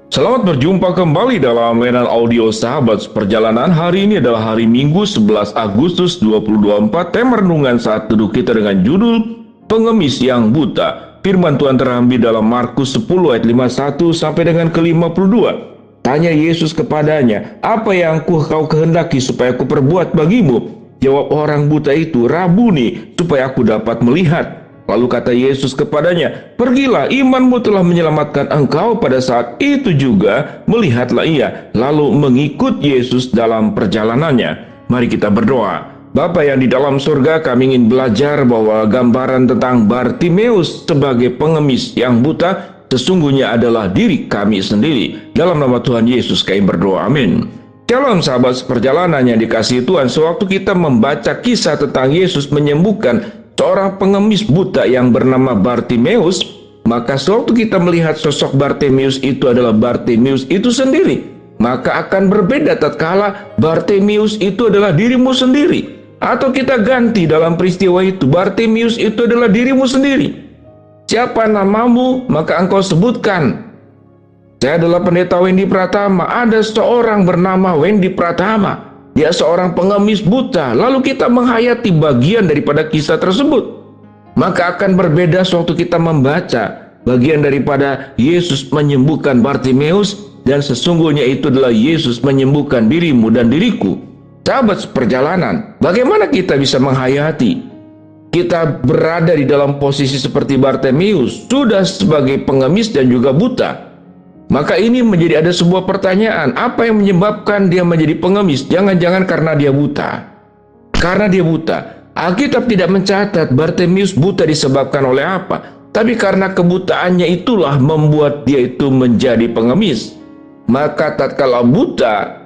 Selamat berjumpa kembali dalam mainan audio sahabat perjalanan. Hari ini adalah hari Minggu 11 Agustus 2024. Tema renungan saat teduh kita dengan judul Pengemis yang Buta. Firman Tuhan terambil dalam Markus 10 ayat 51 sampai dengan ke-52. Tanya Yesus kepadanya, "Apa yang kau kehendaki supaya aku perbuat bagimu?" Jawab orang buta itu, "Rabuni, supaya aku dapat melihat." Lalu kata Yesus kepadanya, "Pergilah, imanmu telah menyelamatkan engkau." Pada saat itu juga melihatlah ia, lalu mengikut Yesus dalam perjalanannya. Mari kita berdoa. Bapa yang di dalam surga, kami ingin belajar bahwa gambaran tentang Bartimeus sebagai pengemis yang buta sesungguhnya adalah diri kami sendiri. Dalam nama Tuhan Yesus kami berdoa, amin. Shalom sahabat perjalanan yang dikasihi Tuhan. Sewaktu kita membaca kisah tentang Yesus menyembuhkan seorang pengemis buta yang bernama Bartimeus, maka sewaktu kita melihat sosok Bartimeus itu adalah Bartimeus itu sendiri, maka akan berbeda tatkala Bartimeus itu adalah dirimu sendiri. Atau kita ganti dalam peristiwa itu, Bartimeus itu adalah dirimu sendiri. Siapa namamu? Maka engkau sebutkan, "Saya adalah pendeta Wendy Pratama." Ada seorang bernama Wendy Pratama. Dia seorang pengemis buta. Lalu kita menghayati bagian daripada kisah tersebut. Maka akan berbeda sewaktu kita membaca bagian daripada Yesus menyembuhkan Bartimeus, dan sesungguhnya itu adalah Yesus menyembuhkan dirimu dan diriku. Sahabat perjalanan, bagaimana kita bisa menghayati? Kita berada di dalam posisi seperti Bartimeus, sudah sebagai pengemis dan juga buta. Maka ini menjadi ada sebuah pertanyaan, apa yang menyebabkan dia menjadi pengemis? Jangan-jangan karena dia buta. Karena dia buta. Alkitab tidak mencatat Bartimeus buta disebabkan oleh apa, tapi karena kebutaannya itulah membuat dia itu menjadi pengemis. Maka tatkala buta,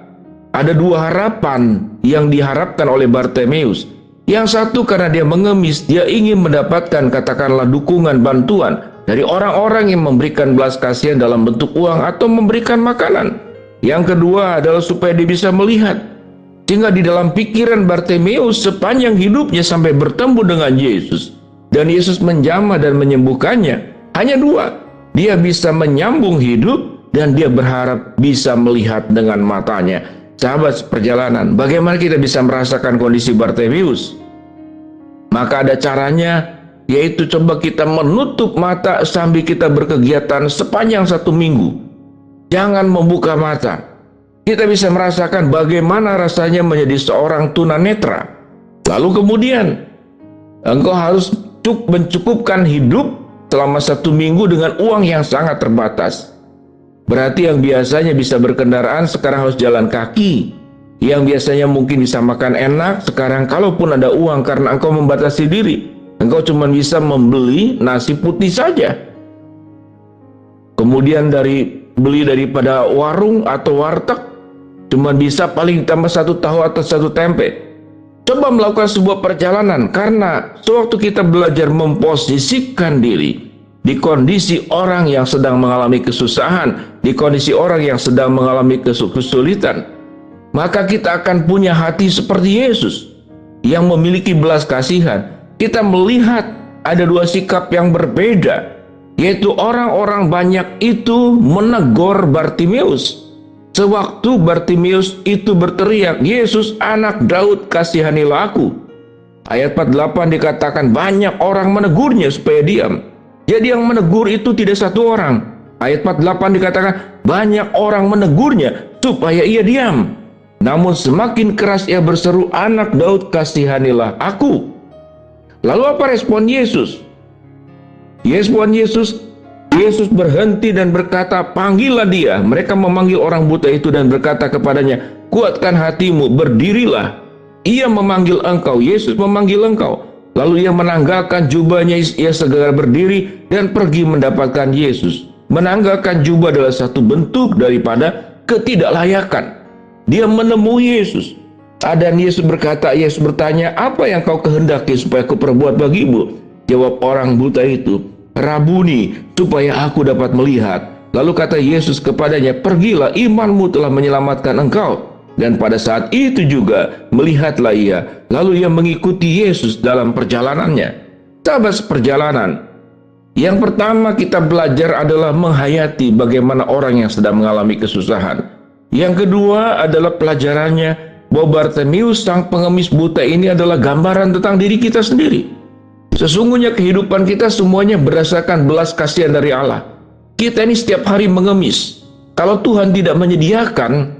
ada dua harapan yang diharapkan oleh Bartimeus. Yang satu, karena dia mengemis, dia ingin mendapatkan katakanlah dukungan, bantuan dari orang-orang yang memberikan belas kasihan dalam bentuk uang atau memberikan makanan. Yang kedua adalah supaya dia bisa melihat. Sehingga di dalam pikiran Bartimeus sepanjang hidupnya sampai bertemu dengan Yesus, dan Yesus menjamah dan menyembuhkannya, hanya dua. Dia bisa menyambung hidup dan dia berharap bisa melihat dengan matanya. Sahabat perjalanan, bagaimana kita bisa merasakan kondisi Bartimeus? Maka ada caranya, yaitu coba kita menutup mata sambil kita berkegiatan sepanjang 1 minggu. Jangan membuka mata. Kita bisa merasakan bagaimana rasanya menjadi seorang tunanetra. Lalu kemudian engkau harus mencukupkan hidup selama 1 minggu dengan uang yang sangat terbatas. Berarti yang biasanya bisa berkendaraan sekarang harus jalan kaki. Yang biasanya mungkin bisa makan enak, sekarang kalaupun ada uang karena engkau membatasi diri, engkau cuma bisa membeli nasi putih saja. Kemudian beli daripada warung atau warteg, cuma bisa paling tambah 1 tahu atau 1 tempe. Coba melakukan sebuah perjalanan, karena sewaktu kita belajar memposisikan diri di kondisi orang yang sedang mengalami kesusahan, di kondisi orang yang sedang mengalami kesulitan, maka kita akan punya hati seperti Yesus yang memiliki belas kasihan. Kita melihat ada dua sikap yang berbeda, yaitu orang-orang banyak itu menegur Bartimeus. Sewaktu Bartimeus itu berteriak, "Yesus anak Daud, kasihanilah aku." Ayat 48 dikatakan banyak orang menegurnya supaya diam. Jadi yang menegur itu tidak satu orang. Ayat 48 dikatakan banyak orang menegurnya supaya ia diam. Namun semakin keras ia berseru, "Anak Daud, kasihanilah aku." Lalu apa respon Yesus? Yesus berhenti dan berkata, "Panggillah dia." Mereka memanggil orang buta itu dan berkata kepadanya, "Kuatkan hatimu, berdirilah." Ia memanggil engkau, Yesus memanggil engkau. Lalu ia menanggalkan jubahnya, ia segera berdiri dan pergi mendapatkan Yesus. Menanggalkan jubah adalah satu bentuk daripada ketidaklayakan. Dia menemui Yesus. Dan Yesus bertanya, "Apa yang kau kehendaki supaya aku perbuat bagimu?" Jawab orang buta itu, "Rabuni, supaya aku dapat melihat." Lalu kata Yesus kepadanya, "Pergilah, imanmu telah menyelamatkan engkau." Dan pada saat itu juga melihatlah ia. Lalu ia mengikuti Yesus dalam perjalanannya. Sahabat perjalanan, Yang pertama kita belajar adalah menghayati bagaimana orang yang sedang mengalami kesusahan. Yang kedua adalah pelajarannya bahwa Bartimeus sang pengemis buta ini adalah gambaran tentang diri kita sendiri. Sesungguhnya kehidupan kita semuanya berdasarkan belas kasihan dari Allah. Kita ini setiap hari mengemis. Kalau Tuhan tidak menyediakan,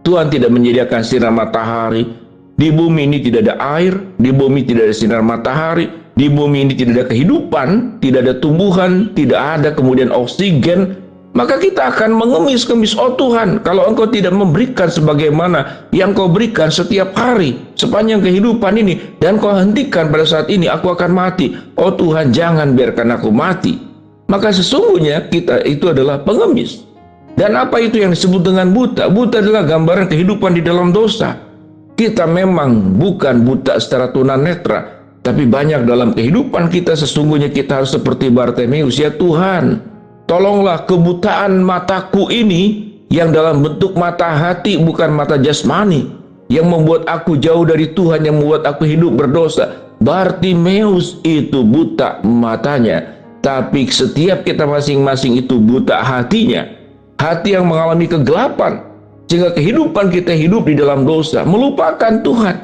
Tuhan tidak menyediakan sinar matahari. Di bumi ini tidak ada air, di bumi tidak ada sinar matahari, di bumi ini tidak ada kehidupan, tidak ada tumbuhan, tidak ada kemudian oksigen. Maka kita akan mengemis-kemis, oh Tuhan, kalau Engkau tidak memberikan sebagaimana yang Kau berikan setiap hari, sepanjang kehidupan ini, dan Kau hentikan pada saat ini, aku akan mati. Oh Tuhan, jangan biarkan aku mati. Maka sesungguhnya kita itu adalah pengemis. Dan apa itu yang disebut dengan buta? Buta adalah gambaran kehidupan di dalam dosa. Kita memang bukan buta secara tunanetra, tapi banyak dalam kehidupan kita sesungguhnya kita harus seperti Bartimeus. Ya Tuhan, tolonglah kebutaan mataku ini yang dalam bentuk mata hati, bukan mata jasmani, yang membuat aku jauh dari Tuhan, yang membuat aku hidup berdosa. Bartimeus itu buta matanya, tapi setiap kita masing-masing itu buta hatinya. Hati yang mengalami kegelapan, sehingga kehidupan kita hidup di dalam dosa, melupakan Tuhan.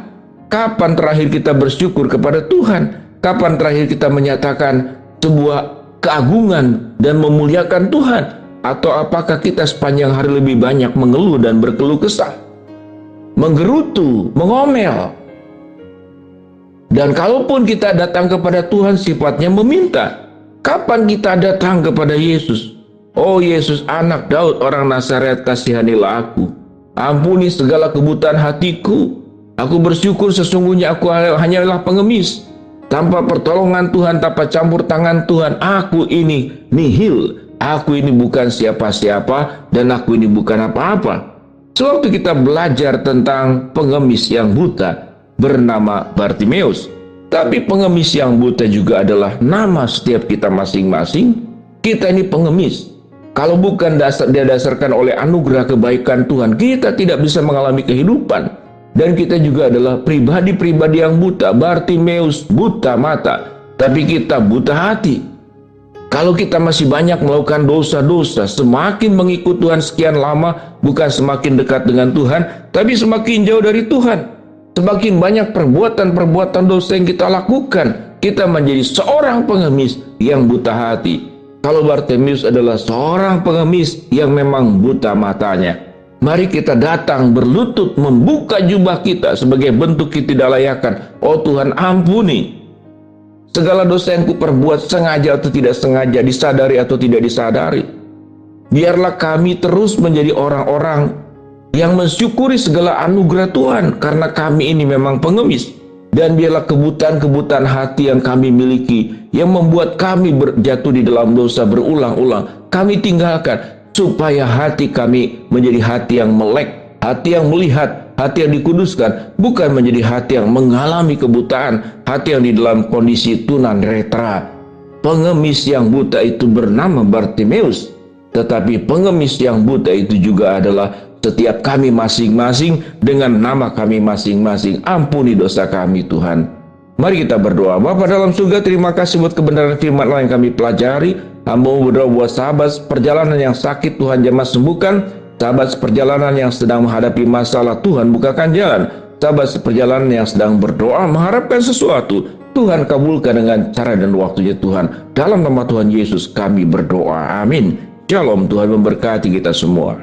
Kapan terakhir kita bersyukur kepada Tuhan? Kapan terakhir kita menyatakan sebuah keagungan dan memuliakan Tuhan? Atau apakah kita sepanjang hari lebih banyak mengeluh dan berkeluh kesah, menggerutu, mengomel? Dan kalaupun kita datang kepada Tuhan sifatnya meminta. Kapan kita datang kepada Yesus? Oh Yesus, anak Daud orang Nazaret, kasihanilah aku. Ampuni segala kebutaan hatiku. Aku bersyukur sesungguhnya aku hanyalah pengemis. Tanpa pertolongan Tuhan, tanpa campur tangan Tuhan, aku ini nihil. Aku ini bukan siapa-siapa dan aku ini bukan apa-apa. Sewaktu kita belajar tentang pengemis yang buta bernama Bartimeus. Tapi pengemis yang buta juga adalah nama setiap kita masing-masing. Kita ini pengemis. Kalau bukan didasarkan oleh anugerah kebaikan Tuhan, kita tidak bisa mengalami kehidupan. Dan kita juga adalah pribadi-pribadi yang buta. Bartimeus buta mata, tapi kita buta hati. Kalau kita masih banyak melakukan dosa-dosa, semakin mengikut Tuhan sekian lama, bukan semakin dekat dengan Tuhan, tapi semakin jauh dari Tuhan. Semakin banyak perbuatan-perbuatan dosa yang kita lakukan, kita menjadi seorang pengemis yang buta hati. Kalau Bartimeus adalah seorang pengemis yang memang buta matanya. Mari kita datang berlutut, membuka jubah kita sebagai bentuk ketidaklayakan. Oh Tuhan, ampuni segala dosa yang kuperbuat, sengaja atau tidak sengaja, disadari atau tidak disadari. Biarlah kami terus menjadi orang-orang yang mensyukuri segala anugerah Tuhan, karena kami ini memang pengemis. Dan biarlah kebutaan-kebutaan hati yang kami miliki, yang membuat kami jatuh di dalam dosa berulang-ulang, kami tinggalkan, supaya hati kami menjadi hati yang melek, hati yang melihat, hati yang dikuduskan, bukan menjadi hati yang mengalami kebutaan, hati yang di dalam kondisi tunanetra. Pengemis yang buta itu bernama Bartimeus, tetapi pengemis yang buta itu juga adalah setiap kami masing-masing dengan nama kami masing-masing. Ampuni dosa kami Tuhan. Mari kita berdoa. Bapa dalam surga, terima kasih buat kebenaran firman Allah yang kami pelajari. Hamba berdoa buat sahabat perjalanan yang sakit, Tuhan jamah sembuhkan. Sahabat seperjalanan yang sedang menghadapi masalah, Tuhan bukakan jalan. Sahabat seperjalanan yang sedang berdoa mengharapkan sesuatu, Tuhan kabulkan dengan cara dan waktunya Tuhan. Dalam nama Tuhan Yesus kami berdoa. Amin. Shalom, Tuhan memberkati kita semua.